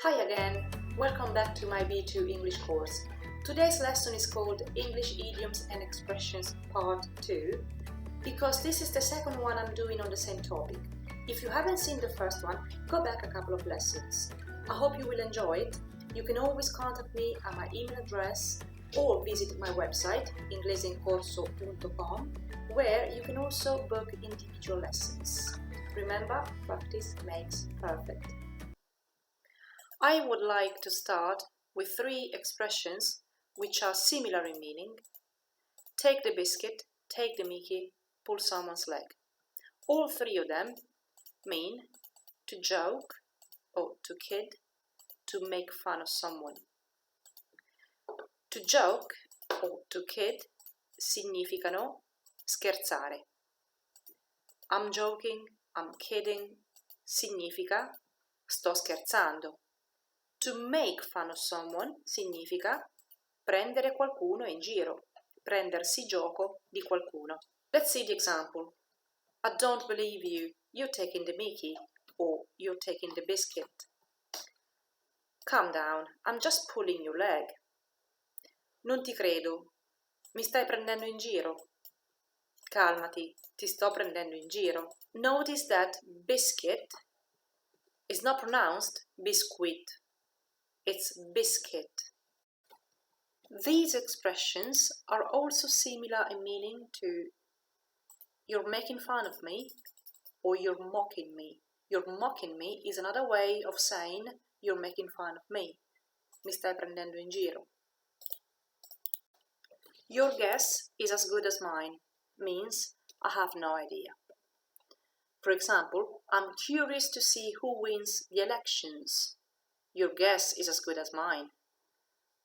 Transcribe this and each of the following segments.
Hi again, welcome back to my B2 English course. Today's lesson is called English Idioms and Expressions Part 2 because this is the second one I'm doing on the same topic. If you haven't seen the first one, go back a couple of lessons. I hope you will enjoy it. You can always contact me at my email address or visit my website ingleseincorso.com where you can also book individual lessons. Remember, practice makes perfect. I would like to start with three expressions which are similar in meaning. Take the biscuit, take the mickey, pull someone's leg. All three of them mean to joke or to kid, to make fun of someone. To joke o to kid significano scherzare. I'm joking, I'm kidding significa sto scherzando. To make fun of someone significa prendere qualcuno in giro, prendersi gioco di qualcuno. Let's see the example. I don't believe you, you're taking the mickey, or you're taking the biscuit. Calm down, I'm just pulling your leg. Non ti credo, mi stai prendendo in giro. Calmati, ti sto prendendo in giro. Notice that biscuit is not pronounced biscuit. It's biscuit. These expressions are also similar in meaning to you're making fun of me or you're mocking me. You're mocking me is another way of saying you're making fun of me. Mi stai prendendo in giro. Your guess is as good as mine means I have no idea. For example, I'm curious to see who wins the elections. Your guess is as good as mine.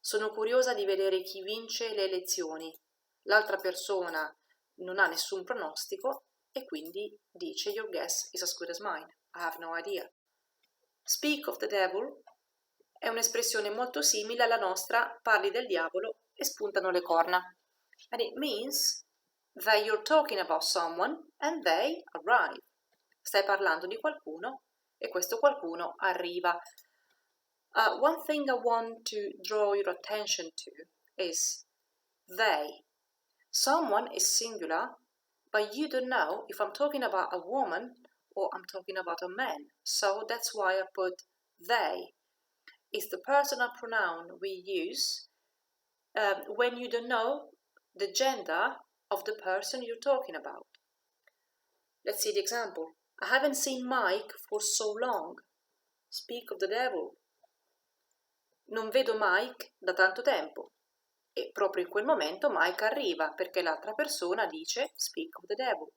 Sono curiosa di vedere chi vince le elezioni. L'altra persona non ha nessun pronostico e quindi dice your guess is as good as mine. I have no idea. Speak of the devil è un'espressione molto simile alla nostra parli del diavolo e spuntano le corna. And it means that you're talking about someone and they arrive. Stai parlando di qualcuno e questo qualcuno arriva. One thing I want to draw your attention to is they. Someone is singular, but you don't know if I'm talking about a woman or I'm talking about a man. So that's why I put they. It's the personal pronoun we use when you don't know the gender of the person you're talking about. Let's see the example. I haven't seen Mike for so long. Speak of the devil. Non vedo Mike da tanto tempo. E proprio in quel momento Mike arriva perché l'altra persona dice speak of the devil.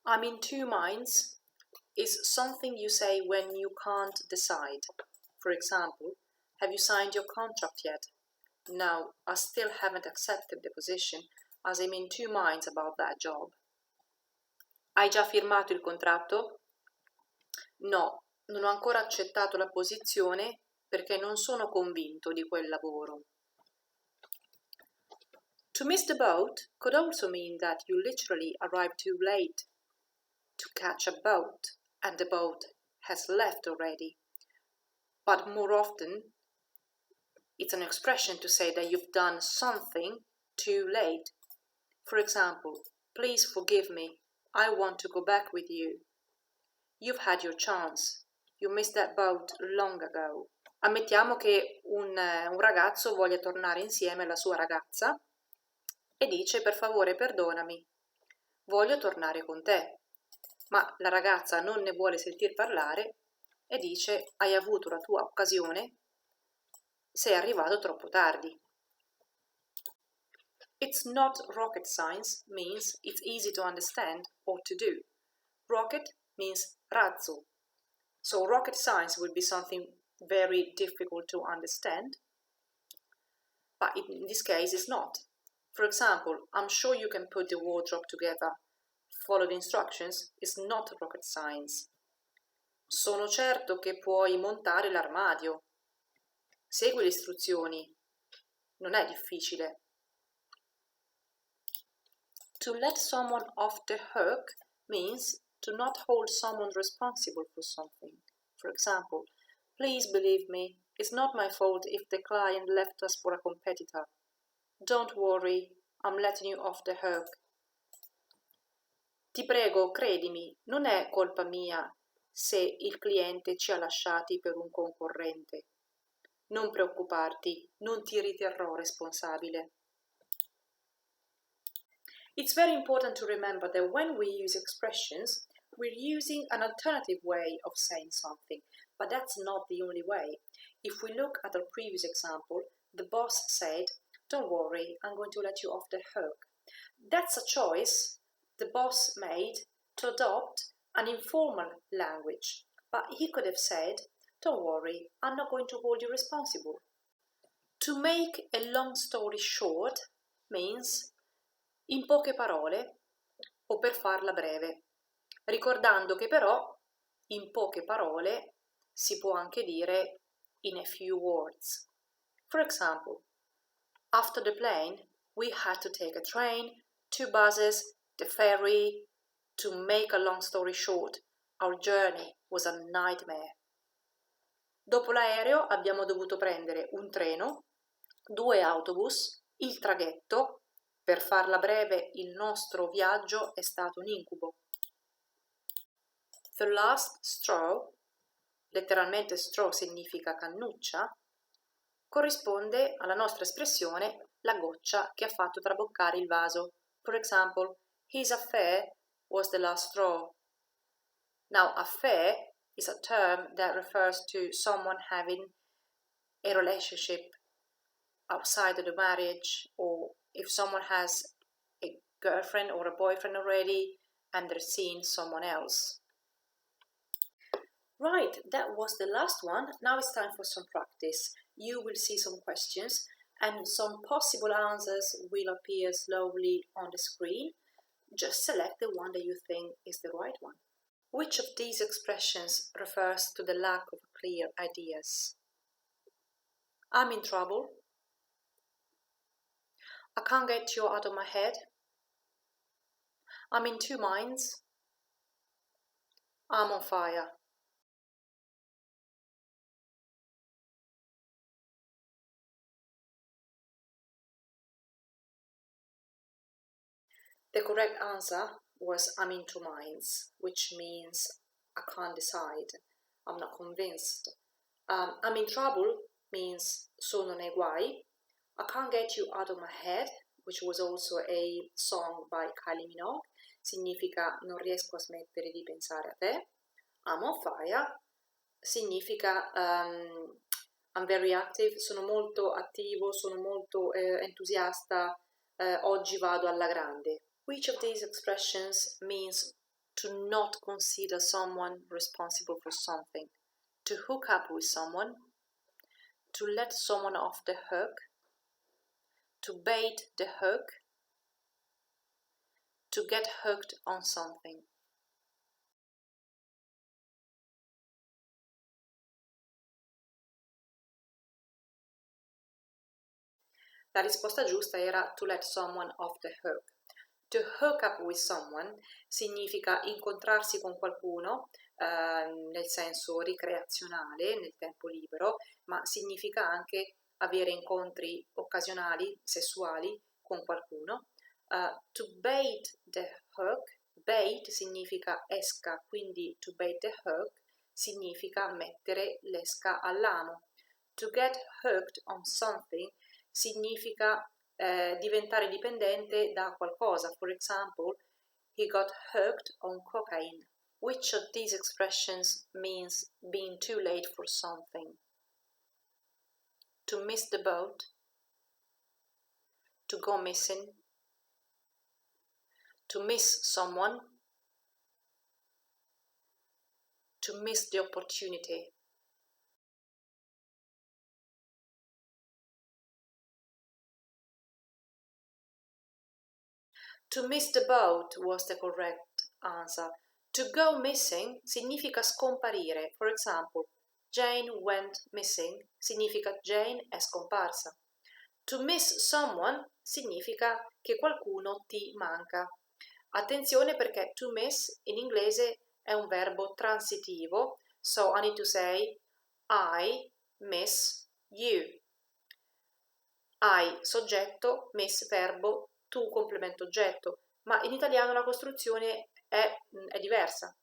I'm in two minds is something you say when you can't decide. For example, have you signed your contract yet? No, I still haven't accepted the position as I'm in two minds about that job. Hai già firmato il contratto? No, non ho ancora accettato la posizione perché non sono convinto di quel lavoro. To miss the boat could also mean that you literally arrived too late to catch a boat and the boat has left already. But more often, it's an expression to say that you've done something too late. For example, please forgive me, I want to go back with you. You've had your chance. You missed that boat long ago. Ammettiamo che un ragazzo voglia tornare insieme alla sua ragazza e dice per favore perdonami, voglio tornare con te. Ma la ragazza non ne vuole sentir parlare e dice hai avuto la tua occasione, sei arrivato troppo tardi. It's not rocket science means it's easy to understand or to do. Rocket means razzo. So rocket science would be something very difficult to understand, but in this case it's not. For example, I'm sure you can put the wardrobe together. Follow the instructions is not rocket science. Sono certo che puoi montare l'armadio. Segui le istruzioni. Non è difficile. To let someone off the hook means to not hold someone responsible for something. For example, Please believe me, it's not my fault if the client left us for a competitor. Don't worry, I'm letting you off the hook. Ti prego, credimi, non è colpa mia se il cliente ci ha lasciati per un concorrente. Non preoccuparti, non ti riterrò responsabile. It's very important to remember that when we use expressions, we're using an alternative way of saying something, but that's not the only way. If we look at our previous example, the boss said, "Don't worry, I'm going to let you off the hook." That's a choice the boss made to adopt an informal language, but he could have said, "Don't worry, I'm not going to hold you responsible." To make a long story short means in poche parole o per farla breve, ricordando che però in poche parole si può anche dire in a few words. For example, after the plane, we had to take a train, 2 buses, the ferry. To make a long story short, our journey was a nightmare. Dopo l'aereo abbiamo dovuto prendere un treno, 2 autobus, il traghetto. Per farla breve, il nostro viaggio è stato un incubo. The last straw, letteralmente straw significa cannuccia, corrisponde alla nostra espressione la goccia che ha fatto traboccare il vaso. For example, his affair was the last straw. Now, affair is a term that refers to someone having a relationship outside of the marriage, or if someone has a girlfriend or a boyfriend already and they're seeing someone else. Right, that was the last one. Now it's time for some practice. You will see some questions and some possible answers will appear slowly on the screen. Just select the one that you think is the right one. Which of these expressions refers to the lack of clear ideas? I'm in trouble. I can't get you out of my head. I'm in 2 minds. I'm on fire. The correct answer was I'm in 2 minds, which means I can't decide. I'm not convinced. I'm in trouble means sono nei guai. I can't get you out of my head, which was also a song by Kylie Minogue, significa non riesco a smettere di pensare a te. I'm on fire significa I'm very active, sono molto attivo, sono molto entusiasta, oggi vado alla grande. Which of these expressions means to not consider someone responsible for something? To hook up with someone, to let someone off the hook, to bait the hook, to get hooked on something. La risposta giusta era to let someone off the hook. To hook up with someone significa incontrarsi con qualcuno nel senso ricreazionale, nel tempo libero, ma significa anche avere incontri occasionali, sessuali con qualcuno. To bait the hook, bait significa esca, quindi to bait the hook significa mettere l'esca all'amo. To get hooked on something significa diventare dipendente da qualcosa. For example, he got hooked on cocaine. Which of these expressions means being too late for something? To miss the boat, to go missing, to miss someone, to miss the opportunity. To miss the boat was the correct answer. To go missing significa scomparire. For example, Jane went missing significa Jane è scomparsa. To miss someone significa che qualcuno ti manca. Attenzione perché to miss in inglese è un verbo transitivo. So I need to say I miss you. I soggetto, miss verbo, tu complemento oggetto, ma in italiano la costruzione è diversa,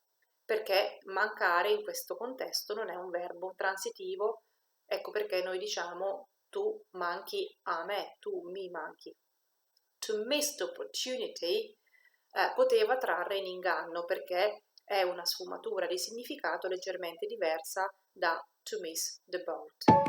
perché mancare in questo contesto non è un verbo transitivo, ecco perché noi diciamo tu manchi a me, tu mi manchi. To miss the opportunity poteva trarre in inganno perché è una sfumatura di significato leggermente diversa da to miss the boat.